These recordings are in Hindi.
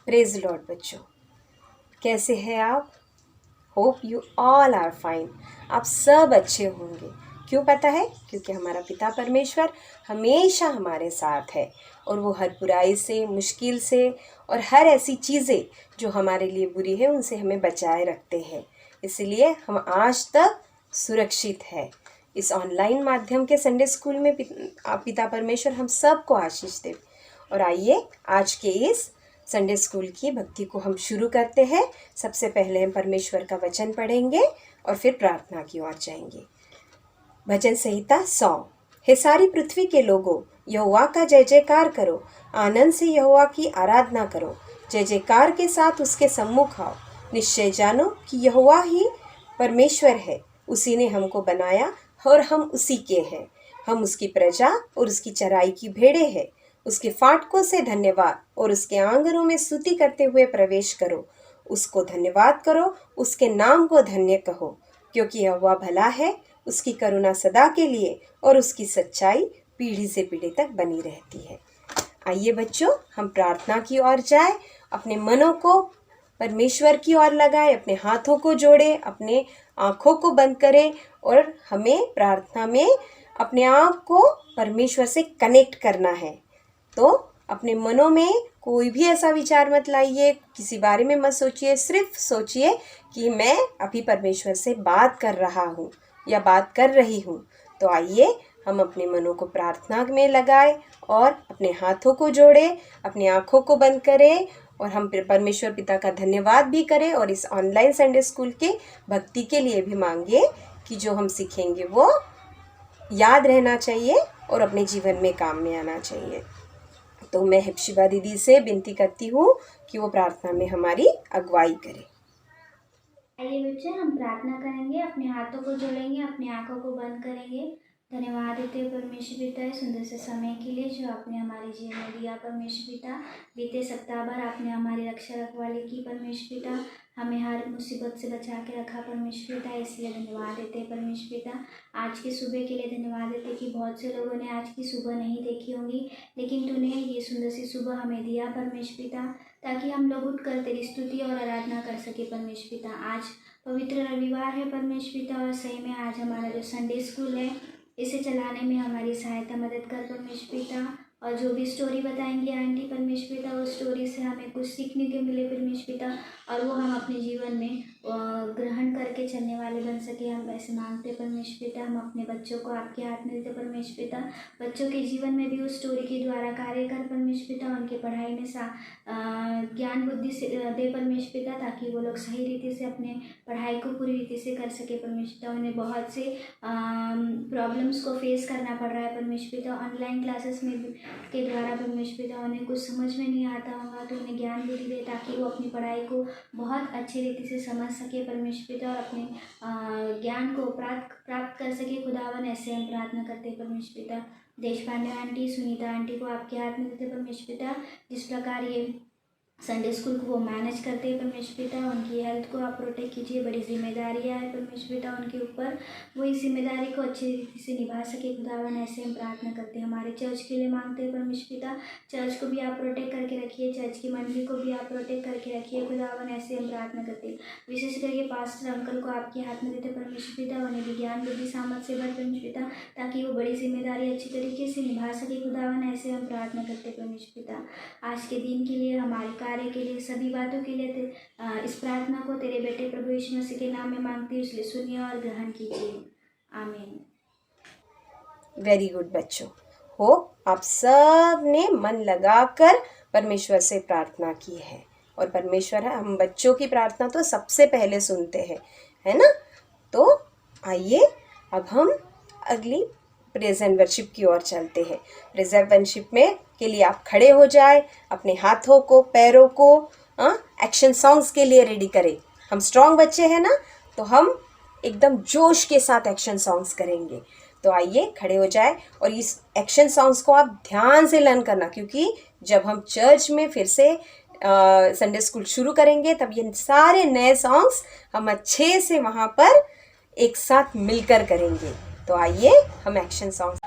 प्रेज लॉर्ड बच्चों, कैसे हैं आप? Hope you all are fine. आप सब अच्छे होंगे। क्यों पता है? क्योंकि हमारा पिता परमेश्वर हमेशा हमारे साथ है और वो हर बुराई से, मुश्किल से और हर ऐसी चीज़ें जो हमारे लिए बुरी है उनसे हमें बचाए रखते हैं। इसलिए हम आज तक सुरक्षित है। इस ऑनलाइन माध्यम के संडे स्कूल में पिता परमेश्वर हम सबको आशीष दे। और आइए आज के इस संडे स्कूल की भक्ति को हम शुरू करते हैं। सबसे पहले हम परमेश्वर का वचन पढ़ेंगे और फिर प्रार्थना की ओर जाएंगे। भजन संहिता 100। हे सारी पृथ्वी के लोगों, यहोवा का जय जयकार करो, आनंद से यहोवा की आराधना करो, जय जयकार के साथ उसके सम्मुख आओ। निश्चय जानो कि यहोवा ही परमेश्वर है, उसी ने हमको बनाया और हम उसी के हैं। हम उसकी प्रजा और उसकी चराई की भेड़ें हैं। उसके फाटकों से धन्यवाद और उसके आंगनों में स्तुति करते हुए प्रवेश करो। उसको धन्यवाद करो, उसके नाम को धन्य कहो, क्योंकि यहोवा भला है, उसकी करुणा सदा के लिए और उसकी सच्चाई पीढ़ी से पीढ़ी तक बनी रहती है। आइए बच्चों, हम प्रार्थना की ओर जाए। अपने मनों को परमेश्वर की ओर लगाए, अपने हाथों को जोड़े, अपने आँखों को बंद करें और हमें प्रार्थना में अपने आप को परमेश्वर से कनेक्ट करना है। तो अपने मनों में कोई भी ऐसा विचार मत लाइए, किसी बारे में मत सोचिए, सिर्फ सोचिए कि मैं अभी परमेश्वर से बात कर रहा हूँ या बात कर रही हूँ। तो आइए हम अपने मनों को प्रार्थना में लगाएं और अपने हाथों को जोड़ें, अपनी आँखों को बंद करें और हम परमेश्वर पिता का धन्यवाद भी करें और इस ऑनलाइन संडे स्कूल के भक्ति के लिए भी मांगे कि जो हम सीखेंगे वो याद रहना चाहिए और अपने जीवन में काम में आना चाहिए। तो मैं हिप्शिबा दीदी से विनती करती हूँ कि वो प्रार्थना में हमारी अगुवाई करें। आइए बच्चे, हम प्रार्थना करेंगे, अपने हाथों को जोड़ेंगे, अपनी आंखों को बंद करेंगे। धन्यवाद देते हैं परमेश्वर पिता इस सुंदर से समय के लिए जो आपने हमारे जीवन में दिया। परमेश्वर पिता, बीते सप्ताह भर आपने हमारी रक्षा रखवाली की। परमेश्वर पिता, हमें हर मुसीबत से बचा के रखा। परमेश्वर पिता, इसलिए धन्यवाद देते हैं। परमेश्वर पिता, आज की सुबह के लिए धन्यवाद देते कि बहुत से लोगों ने आज की सुबह नहीं देखी होंगी, लेकिन तूने ये सुंदर सी सुबह हमें दिया परमेश्वर पिता, ताकि हम लोग उठकर तेरी स्तुति और आराधना कर सके। परमेश्वर पिता, आज पवित्र रविवार है परमेश्वर पिता, और सही में आज हमारा जो संडे स्कूल है इसे चलाने में हमारी सहायता मदद कर परमेश्वर पिता। और जो भी स्टोरी बताएंगे आंटी परमेश्वर पिता, वो स्टोरी से हमें कुछ सीखने के मिले परमेश्वर पिता, और वो हम अपने जीवन में ग्रहण करके चलने वाले बन सके। हम ऐसे मांगते परमेश्वर पिता। हम अपने बच्चों को आपके हाथ में देते परमेश्वर पिता। बच्चों के जीवन में भी उस स्टोरी के द्वारा कार्य कर परमेश्वर पिता, उनके पढ़ाई में ज्ञान बुद्धि से दे परमेश्वर पिता, ताकि वो लोग सही रीति से अपने पढ़ाई को पूरी रीति से कर सके परमेश्वर पिता। उन्हें बहुत से प्रॉब्लम्स को फेस करना पड़ रहा है परमेश्वर पिता, ऑनलाइन क्लासेस में के द्वारा परमेश्वर पिता। उन्हें कुछ समझ में नहीं आता होगा तो उन्हें ज्ञान बुद्धि दे, ताकि वो अपनी पढ़ाई को बहुत अच्छी रीति से समझ सके परमेश्वर पिता, और अपने ज्ञान को प्राप्त कर सके खुदावन। ऐसे हम प्रार्थना करते हैं परमेश्वर पिता। देश पांडे आंटी, सुनीता आंटी को आपके हाथ में देते परमेश्वर पिता। जिस प्रकार ये संडे स्कूल को वो मैनेज करते हैं परमेश्वर पिता, उनकी हेल्थ को आप प्रोटेक्ट कीजिए। बड़ी जिम्मेदारियां है परमेश्वर पिता उनके ऊपर, वो इस जिम्मेदारी को अच्छी रीति से निभा सके खुदावन। ऐसे हम प्रार्थना करते हैं। हमारे चर्च के लिए मांगते हैं परमेश्वर पिता, चर्च को भी आप प्रोटेक्ट करके रखिए, चर्च की मंडली को भी आप प्रोटेक्ट करके रखिए खुदावन। ऐसे हम प्रार्थना करते हैं। विशेष करके पास्टर अंकल को आपके हाथ में देते परमेश्वर पिता, उन्हें भी ज्ञान बुद्धि सामर्थ से भर परमेश्वर पिता, ताकि वो बड़ी जिम्मेदारी अच्छी तरीके से निभा सके खुदावन। ऐसे हम प्रार्थना करते हैं परमेश्वर पिता। आज के दिन के लिए, हमारे कार्य के लिए, सभी बातों के लिए इस प्रार्थना को तेरे बेटे प्रभु यीशु मसीह के नाम में मांगती हूँ, इसलिए सुनिए और ग्रहण कीजिए। आमीन। वेरी गुड बच्चों, हो आप सब ने मन लगाकर परमेश्वर से प्रार्थना की है और परमेश्वर हम बच्चों की प्रार्थना तो सबसे पहले सुनते हैं, है ना? तो आइए अब हम अगली प्रेज एंड वर्शिप की ओर चलते हैं। प्रेज एंड वर्शिप में के लिए आप खड़े हो जाए, अपने हाथों को, पैरों को एक्शन सॉन्ग्स के लिए रेडी करें। हम स्ट्रॉन्ग बच्चे हैं ना, तो हम एकदम जोश के साथ एक्शन सॉन्ग्स करेंगे। तो आइए खड़े हो जाए और इस एक्शन सॉन्ग्स को आप ध्यान से लर्न करना, क्योंकि जब हम चर्च में फिर से संडे स्कूल शुरू करेंगे तब ये सारे नए सॉन्ग्स हम अच्छे से वहाँ पर एक साथ मिलकर करेंगे। तो आइए हम एक्शन सॉन्ग्स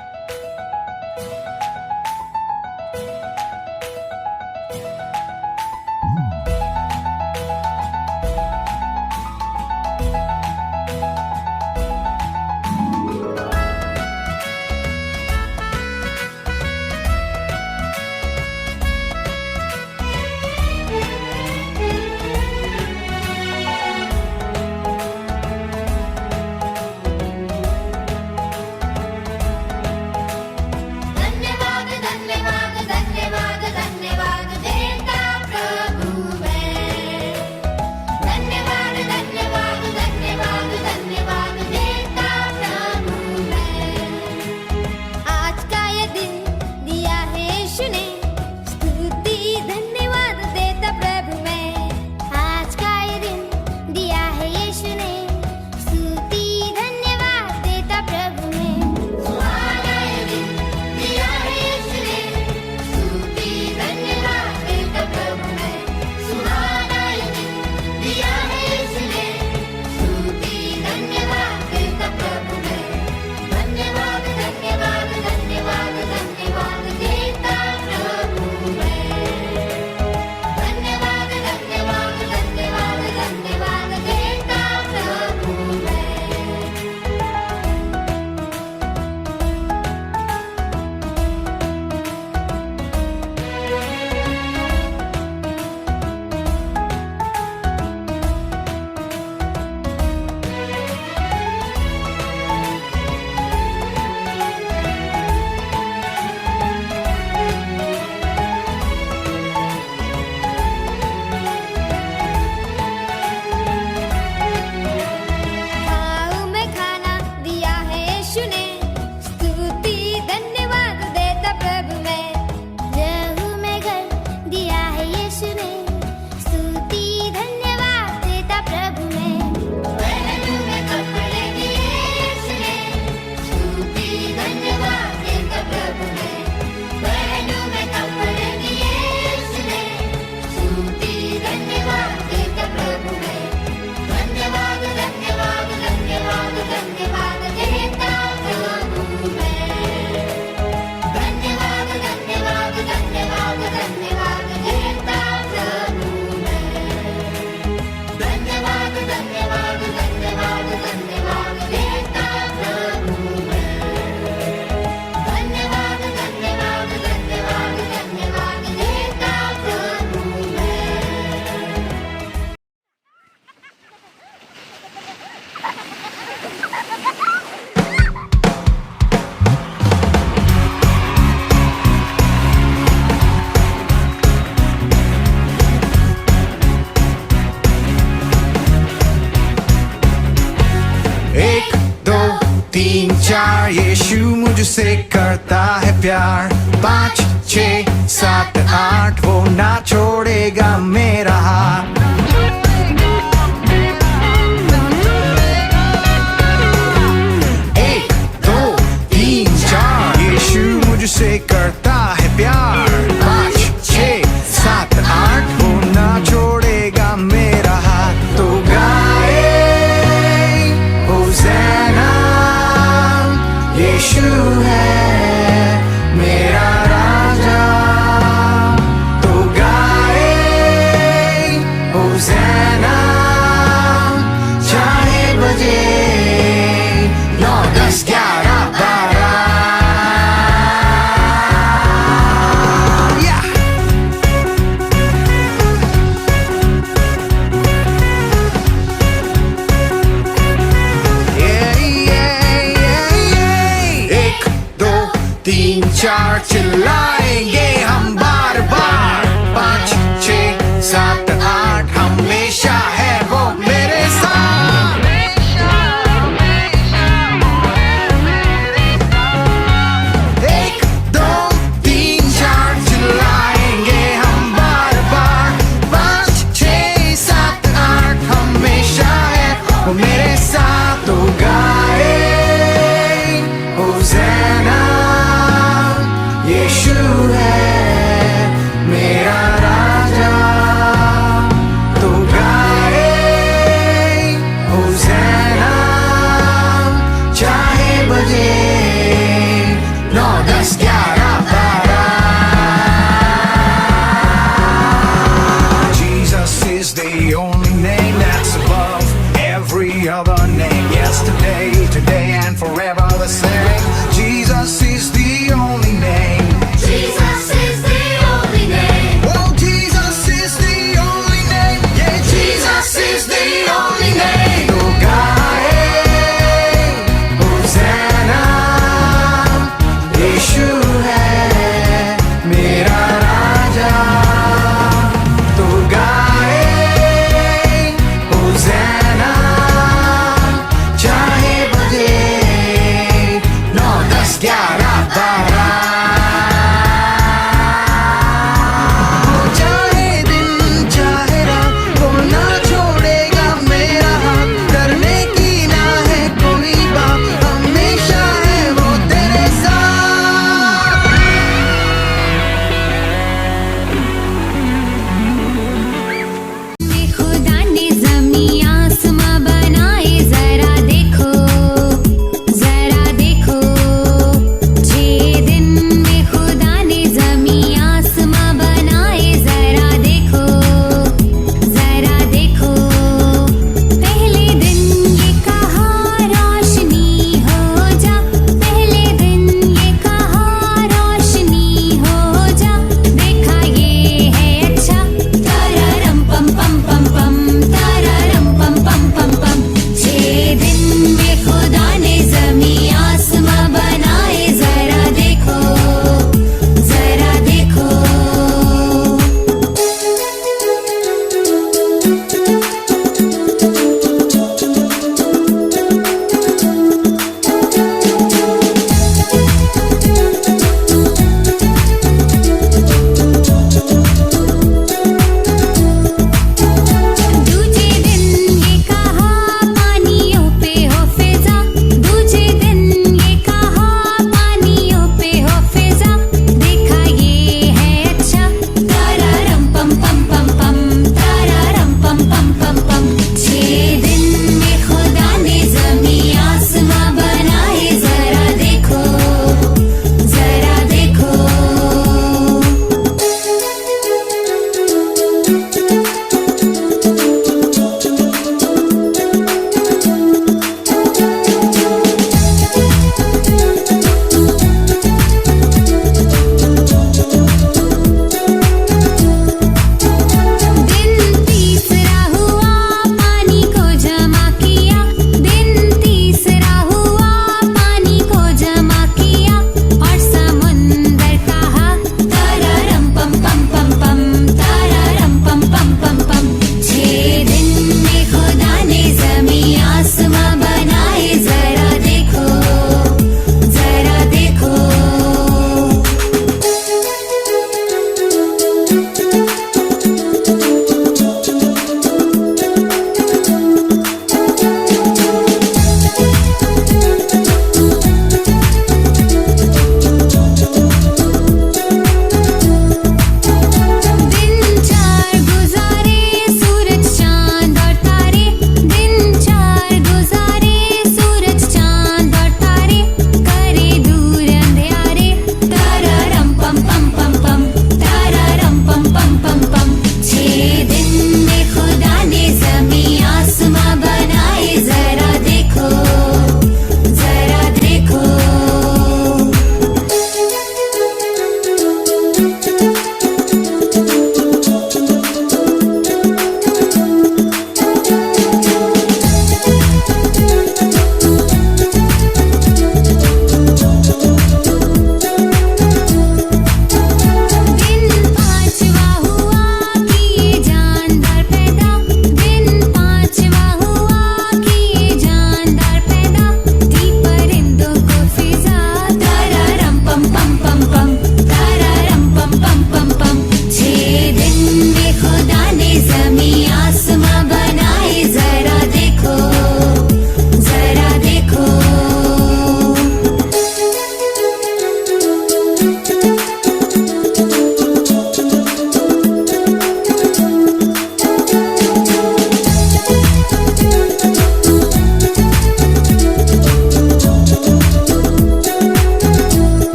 करता है प्यार। 5 6 7 8 वो ना छोड़ेगा मेरा हाथ। 1 2 3 4 यीशु मुझसे करता है प्यार। 5 6 7 8 वो ना छोड़ेगा मेरा हाथ। तो गाए होज़ैना, यीशु है मेरा राजा। तो गाए होज़ैना, चाहे बजे 9 10 11 12। एक दो तीन चार चिल्लाएंगे हम बार बार। 5 6 7 8 हमेशा है वो मेरे साथ। 1 2 3 4 चिल्लाएंगे हम बार बार। 5 6 7 8 हमेशा है वो मेरे साथ। तो गाए होज़ैना, यीशु है मेरा राजा। तो गाए होज़ैना, चाहे बजे 9 10 11 12। Jesus is the only name that's above every other name. Yesterday, today, and forever the same. Jesus is the only name. Jesus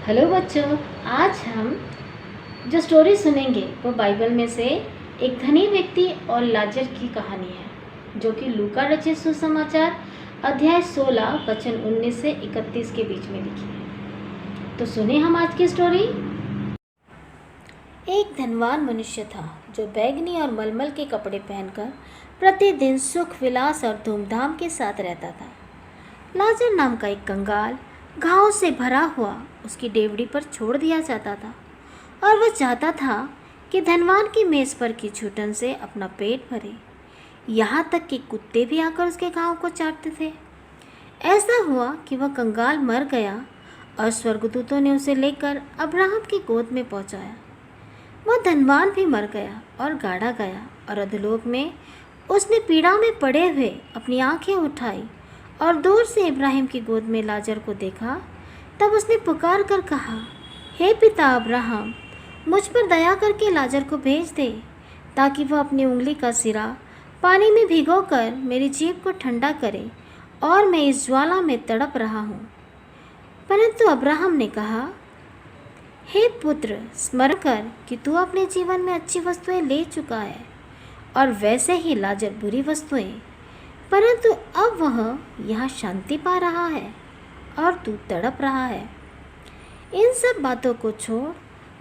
hello बच्चों, आज हम जो स्टोरी सुनेंगे वो बाइबल में से एक धनी व्यक्ति और लाजर की कहानी है, जो कि लूका रचित सुसमाचार अध्याय 16 वचन 19 से 31 के बीच में लिखी है। तो सुने हम आज की स्टोरी। एक धनवान मनुष्य था जो बैंगनी और मलमल के कपड़े पहनकर प्रतिदिन सुख विलास और धूमधाम के साथ रहता था। लाजर नाम का एक कंगाल घावों से भरा हुआ उसकी डेवड़ी पर छोड़ दिया जाता था और वह चाहता था कि धनवान की मेज पर की छूटन से अपना पेट भरे। यहाँ तक कि कुत्ते भी आकर उसके घाव को चाटते थे। ऐसा हुआ कि वह कंगाल मर गया और स्वर्गदूतों ने उसे लेकर अब्राहम की गोद में पहुँचाया। वह धनवान भी मर गया और गाड़ा गया और अधोलोक में उसने पीड़ा में पड़े हुए अपनी आंखें उठाई और दूर से इब्राहिम की गोद में लाजर को देखा। तब उसने पुकार कर कहा, हे पिता अब्राहम, मुझ पर दया करके लाजर को भेज दे, ताकि वह अपनी उंगली का सिरा पानी में भिगोकर मेरी जीभ को ठंडा करे और मैं इस ज्वाला में तड़प रहा हूँ। परंतु अब्राहम ने कहा, हे पुत्र, स्मरण कर कि तू अपने जीवन में अच्छी वस्तुएं ले चुका है और वैसे ही लाजर बुरी वस्तुएं, परंतु अब वह यहाँ शांति पा रहा है और तू तड़प रहा है। इन सब बातों को छोड़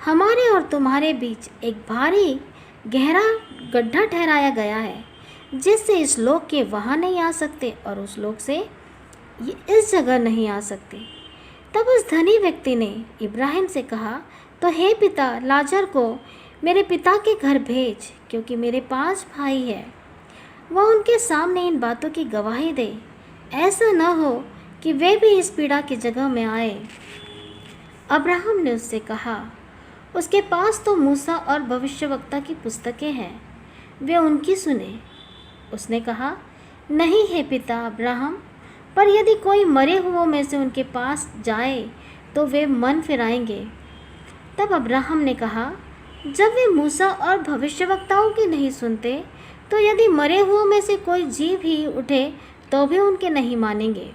हमारे और तुम्हारे बीच एक भारी गहरा गड्ढा ठहराया गया है, जिससे इस लोक के वहाँ नहीं आ सकते और उस लोक से ये इस जगह नहीं आ सकते। तब उस धनी व्यक्ति ने इब्राहिम से कहा, तो हे पिता, लाजर को मेरे पिता के घर भेज, क्योंकि मेरे 5 भाई हैं। वह उनके सामने इन बातों की गवाही दे, ऐसा न हो कि वे भी इस पीड़ा की जगह में आए। अब्राहम ने उससे कहा, उसके पास तो मूसा और भविष्यवक्ता की पुस्तकें हैं, वे उनकी सुने। उसने कहा, नहीं है पिता अब्राहम, पर यदि कोई मरे हुओं में से उनके पास जाए तो वे मन फिराएंगे। तब अब्राहम ने कहा, जब वे मूसा और भविष्यवक्ताओं की नहीं सुनते, तो यदि मरे हुओं में से कोई जीव ही उठे तो भी उनके नहीं मानेंगे।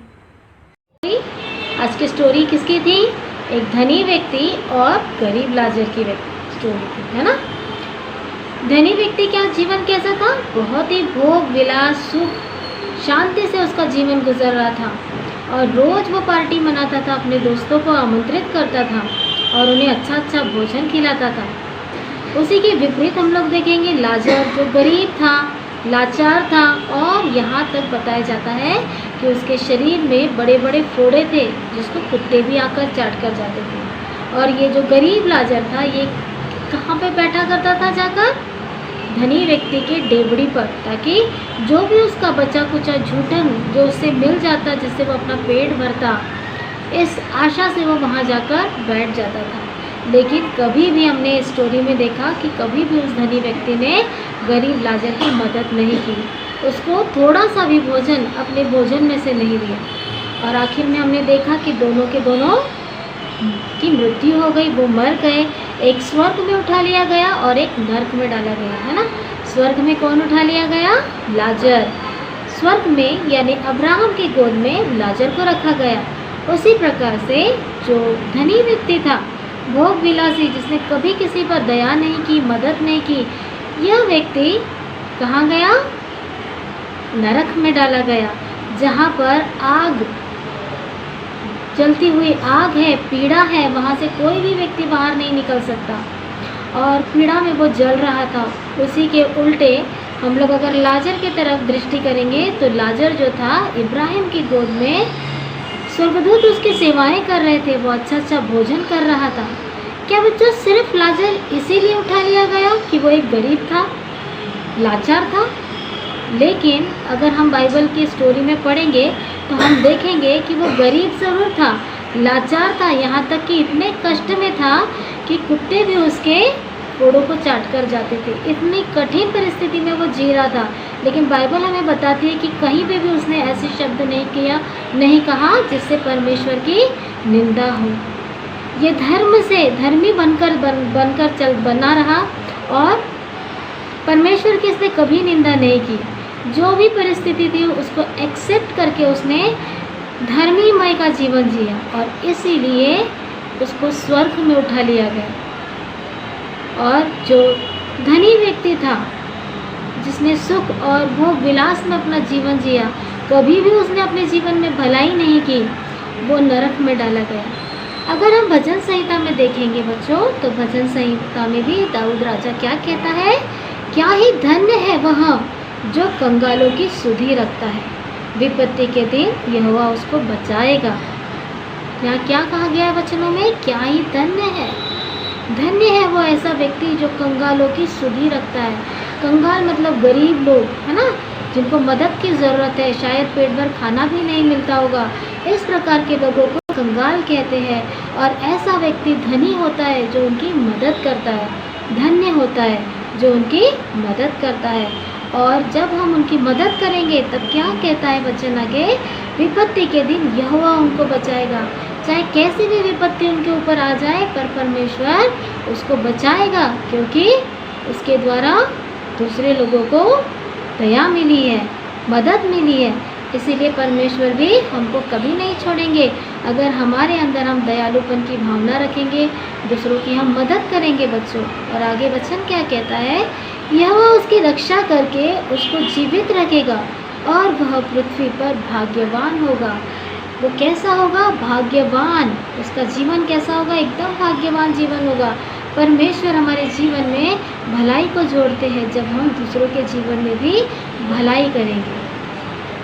आज की स्टोरी किसकी थी? एक धनी व्यक्ति और गरीब लाजर की स्टोरी थी, है ना। धनी व्यक्ति का जीवन कैसा था? बहुत ही भोग विलास सुख शांति से उसका जीवन गुजर रहा था और रोज़ वो पार्टी मनाता था, अपने दोस्तों को आमंत्रित करता था और उन्हें अच्छा अच्छा भोजन खिलाता था। उसी के विपरीत हम लोग देखेंगे लाजर, जो गरीब था, लाचार था और यहाँ तक बताया जाता है कि उसके शरीर में बड़े बड़े फोड़े थे, जिसको कुत्ते भी आकर चाट कर जाते थे। और ये जो गरीब लाजर था, ये कहाँ पे बैठा करता था? जाकर धनी व्यक्ति के डेवड़ी पर, ताकि जो भी उसका बचा कुचा झूठन जो उससे मिल जाता, जिससे वो अपना पेट भरता, इस आशा से वो वहाँ जाकर बैठ जाता था। लेकिन कभी भी हमने इस स्टोरी में देखा कि कभी भी उस धनी व्यक्ति ने गरीब लाजर की मदद नहीं की, उसको थोड़ा सा भी भोजन अपने भोजन में से नहीं दिया। और आखिर में हमने देखा कि दोनों की मृत्यु हो गई, वो मर गए। एक स्वर्ग में उठा लिया गया और एक नरक में डाला गया, है ना। स्वर्ग में कौन उठा लिया गया? लाजर। स्वर्ग में यानी अब्राहम की गोद में लाजर को रखा गया। उसी प्रकार से जो धनी व्यक्ति था, भोग विलासी, जिसने कभी किसी पर दया नहीं की, मदद नहीं की, यह व्यक्ति कहाँ गया? नरक में डाला गया, जहाँ पर आग, जलती हुई आग है, पीड़ा है, वहाँ से कोई भी व्यक्ति बाहर नहीं निकल सकता और पीड़ा में वो जल रहा था। उसी के उल्टे हम लोग अगर लाजर की तरफ दृष्टि करेंगे तो लाजर जो था, इब्राहिम की गोद में स्वर्गदूत उसकी सेवाएं कर रहे थे, वो अच्छा अच्छा भोजन कर रहा था। क्या बच्चों, सिर्फ लाजर इसीलिए उठा लिया गया कि वो एक गरीब था, लाचार था? लेकिन अगर हम बाइबल की स्टोरी में पढ़ेंगे तो हम देखेंगे कि वो गरीब ज़रूर था, लाचार था, यहाँ तक कि इतने कष्ट में था कि कुत्ते भी उसके फोड़ों को चाट कर जाते थे। इतनी कठिन परिस्थिति में वो जी रहा था, लेकिन बाइबल हमें बताती है कि कहीं पे भी उसने ऐसे शब्द नहीं कहा जिससे परमेश्वर की निंदा हो। ये धर्म से धर्मी बनकर बना रहा और परमेश्वर की इसने कभी निंदा नहीं की। जो भी परिस्थिति थी उसको एक्सेप्ट करके उसने धर्मीमय का जीवन जिया और इसीलिए उसको स्वर्ग में उठा लिया गया। और जो धनी व्यक्ति था, जिसने सुख और भोग विलास में अपना जीवन जिया, कभी भी उसने अपने जीवन में भलाई नहीं की, वो नरक में डाला गया। अगर हम भजन संहिता में देखेंगे बच्चों, तो भजन संहिता में भी दाऊद राजा क्या कहता है, क्या ही धन्य है वह जो कंगालों की सुधि रखता है, विपत्ति के दिन यहोवा उसको बचाएगा। यहाँ क्या कहा गया है वचनों में, क्या ही धन्य है वो ऐसा व्यक्ति जो कंगालों की सुधि रखता है। कंगाल मतलब गरीब लोग, है ना, जिनको मदद की ज़रूरत है, शायद पेट भर खाना भी नहीं मिलता होगा, इस प्रकार के लोगों को कंगाल कहते हैं। और ऐसा व्यक्ति धनी होता है जो उनकी मदद करता है, धन्य होता है जो उनकी मदद करता है। और जब हम उनकी मदद करेंगे तब क्या कहता है वचन आगे, विपत्ति के दिन यहोवा उनको बचाएगा। चाहे कैसी भी विपत्ति उनके ऊपर आ जाए, पर परमेश्वर उसको बचाएगा, क्योंकि उसके द्वारा दूसरे लोगों को दया मिली है, मदद मिली है। इसीलिए परमेश्वर भी हमको कभी नहीं छोड़ेंगे। अगर हमारे अंदर हम दयालुपन की भावना रखेंगे, दूसरों की हम मदद करेंगे बच्चों। और आगे वचन क्या कहता है, यहोवा उसकी रक्षा करके उसको जीवित रखेगा और वह पृथ्वी पर भाग्यवान होगा। वो कैसा होगा, भाग्यवान। उसका जीवन कैसा होगा, एकदम भाग्यवान जीवन होगा। परमेश्वर हमारे जीवन में भलाई को जोड़ते हैं जब हम दूसरों के जीवन में भी भलाई करेंगे।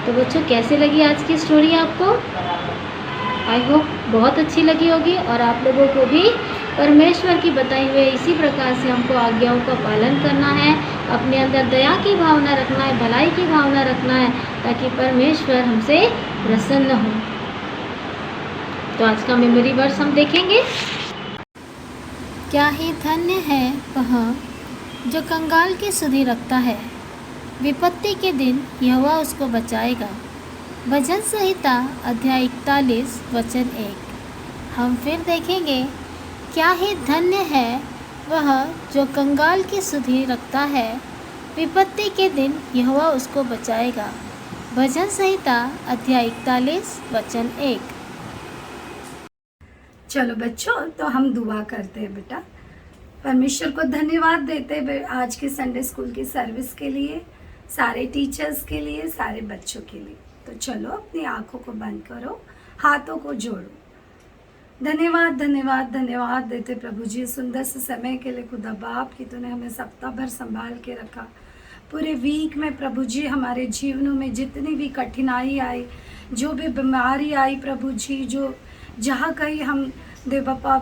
तो बच्चों, कैसे लगी आज की स्टोरी आपको? आई होप बहुत अच्छी लगी होगी। और आप लोगों को भी परमेश्वर की बताई हुई इसी प्रकार से हमको आज्ञाओं का पालन करना है, अपने अंदर दया की भावना रखना है, भलाई की भावना रखना है, ताकि परमेश्वर हमसे प्रसन्न हो। तो आज का मेमोरी वर्स हम देखेंगे। क्या ही धन्य है वह जो कंगाल की सुधि रखता है, विपत्ति के दिन यहोवा उसको बचाएगा। भजन संहिता अध्याय 41 वचन 1। हम फिर देखेंगे, क्या ही धन्य है वह जो कंगाल की सुधि रखता है, विपत्ति के दिन यहोवा उसको बचाएगा। भजन संहिता अध्याय 41 वचन 1। चलो बच्चों, तो हम दुआ करते हैं बेटा। परमेश्वर को धन्यवाद देते हैं आज के संडे स्कूल की सर्विस के लिए, सारे टीचर्स के लिए, सारे बच्चों के लिए। तो चलो अपनी आंखों को बंद करो, हाथों को जोड़ो। धन्यवाद धन्यवाद धन्यवाद देते प्रभु जी सुंदर से समय के लिए खुदा बाप कि तूने हमें सप्ताह भर संभाल के रखा। पूरे वीक में प्रभु जी हमारे जीवनों में जितनी भी कठिनाई आई, जो भी बीमारी आई प्रभु जी, जो जहाँ कहीं हम देव बापा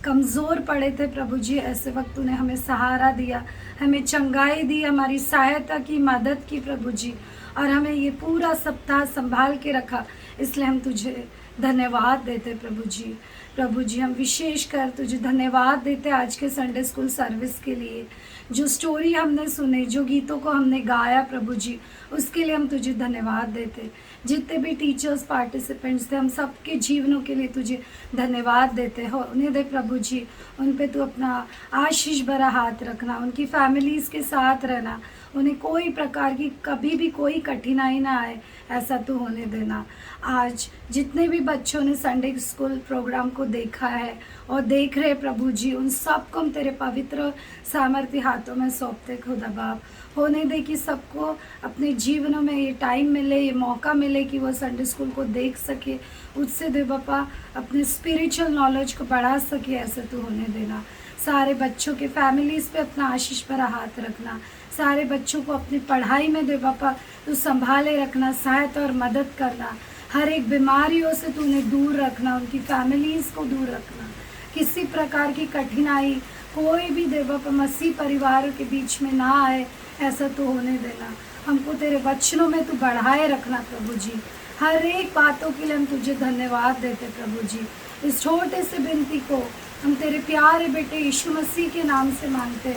कमज़ोर पड़े थे प्रभु जी, ऐसे वक्त तूने हमें सहारा दिया, हमें चंगाई दी, हमारी सहायता की, मदद की प्रभु जी, और हमें ये पूरा सप्ताह संभाल के रखा। इसलिए हम तुझे धन्यवाद देते प्रभु जी। प्रभु जी, हम विशेष कर तुझे धन्यवाद देते आज के संडे स्कूल सर्विस के लिए। जो स्टोरी हमने सुने, जो गीतों को हमने गाया प्रभु जी, उसके लिए हम तुझे धन्यवाद देते। जितने भी टीचर्स पार्टिसिपेंट्स थे, हम सबके जीवनों के लिए तुझे धन्यवाद देते हो। उन्हें दे प्रभु जी, उन पे तू अपना आशीष भरा हाथ रखना, उनकी फैमिलीज़ के साथ रहना, उन्हें कोई प्रकार की कभी भी कोई कठिनाई ना आए, ऐसा तू होने देना। आज जितने भी बच्चों ने संडे स्कूल प्रोग्राम को देखा है और देख रहे प्रभु जी, उन सबको हम तेरे पवित्र सामर्थ्य हाथों में सौंपते खुदा बाप। होने दे कि सबको अपने जीवनों में ये टाइम मिले, ये मौका मिले कि वो संडे स्कूल को देख सके, उससे दे बापा अपने स्पिरिचुअल नॉलेज को बढ़ा सके, ऐसे तू होने देना। सारे बच्चों के फैमिलीज़ पे अपना आशीष भरा हाथ रखना, सारे बच्चों को अपनी पढ़ाई में दे बापा तू संभाले रखना, सहायता और मदद करना। हर एक बीमारियों से तू उन्हें दूर रखना, उनकी फैमिलीज़ को दूर रखना। किसी प्रकार की कठिनाई कोई भी दे बापा मसीह परिवार के बीच में ना आए, ऐसा तो होने देना। हमको तेरे वचनों में तू बढ़ाए रखना प्रभु जी। हर एक बातों के लिए हम तुझे धन्यवाद देते प्रभु जी। इस छोटे से विनती को हम तेरे प्यारे बेटे यीशु मसीह के नाम से मांगते,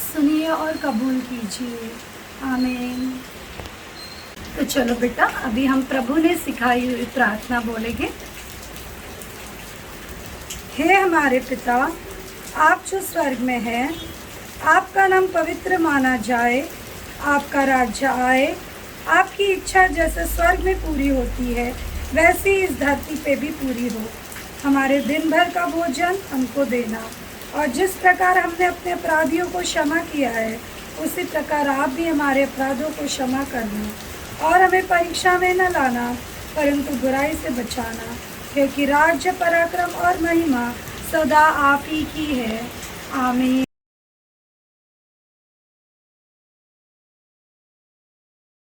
सुनिए और कबूल कीजिए, आमीन। तो चलो बेटा, अभी हम प्रभु ने सिखाई हुई प्रार्थना बोलेंगे। हे हमारे पिता, आप जो स्वर्ग में हैं, आपका नाम पवित्र माना जाए, आपका राज्य आए, आपकी इच्छा जैसे स्वर्ग में पूरी होती है वैसे ही इस धरती पे भी पूरी हो। हमारे दिन भर का भोजन हमको देना, और जिस प्रकार हमने अपने अपराधियों को क्षमा किया है उसी प्रकार आप भी हमारे अपराधों को क्षमा करना, और हमें परीक्षा में न लाना परंतु बुराई से बचाना, क्योंकि राज्य, पराक्रम और महिमा सदा आप ही की है। आमीन।